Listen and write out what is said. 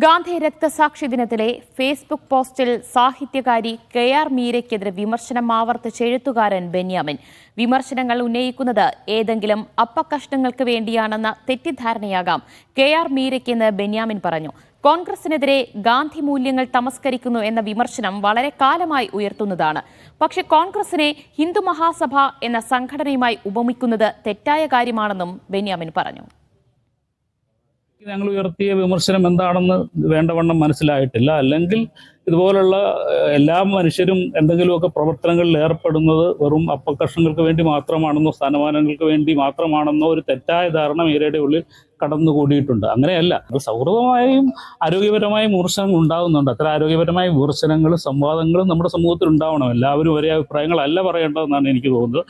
ഗാന്ധി രക്തസാക്ഷി ദിനത്തിലെ ഫേസ്ബുക്ക് പോസ്റ്റിൽ സാഹിത്യകാരി കെ.ആർ. മീരയ്ക്കെതിരെ വിമർശനം ആവർത്തിച്ച എഴുത്തുകാരൻ ബെന്യാമിൻ. വിമർശനങ്ങൾ ഉന്നയിക്കുന്നത് ഏതെങ്കിലും അപ്പക്കഷ്ണങ്ങൾക്ക് വേണ്ടിയാണെന്ന തെറ്റിദ്ധാരണയാകാം കെ.ആർ. മീരയ്ക്കെന്ന് ബെന്യാമിൻ പറഞ്ഞു. കോൺഗ്രസിനെതിരെ ഗാന്ധി മൂല്യങ്ങൾ തമസ്കരിക്കുന്നു എന്ന വിമർശനം വളരെ കാലമായി ഉയർത്തുന്നതാണ്. പക്ഷേ കോൺഗ്രസിനെ ഹിന്ദു മഹാസഭ എന്ന സംഘടനയുമായി ഉപമിക്കുന്നത് തെറ്റായ കാര്യമാണെന്നും ബെന്യാമിൻ പറഞ്ഞു. ഞങ്ങൾ ഉയർത്തിയ വിമർശനം എന്താണെന്ന് വേണ്ടവണ്ണം മനസ്സിലായിട്ടില്ല. അല്ലെങ്കിൽ ഇതുപോലുള്ള എല്ലാ മനുഷ്യരും എന്തെങ്കിലുമൊക്കെ പ്രവർത്തനങ്ങളിൽ ഏർപ്പെടുന്നത് വെറും അപ്പക്കഷ്ണങ്ങൾക്ക് വേണ്ടി മാത്രമാണെന്നോ സ്ഥാനമാനങ്ങൾക്ക് വേണ്ടി മാത്രമാണെന്നോ ഒരു തെറ്റായ ധാരണ മീരയുടെ ഉള്ളിൽ കടന്നുകൂടിയിട്ടുണ്ട്. അങ്ങനെയല്ല, അത് സൗഹൃദമായും ആരോഗ്യപരമായും വിമർശനങ്ങൾ ഉണ്ടാകുന്നുണ്ട്. അത്ര ആരോഗ്യപരമായ വിമർശനങ്ങളും സംവാദങ്ങളും നമ്മുടെ സമൂഹത്തിൽ ഉണ്ടാവണം. എല്ലാവരും ഒരേ അഭിപ്രായങ്ങളല്ല പറയേണ്ടതെന്നാണ് എനിക്ക് തോന്നുന്നത്.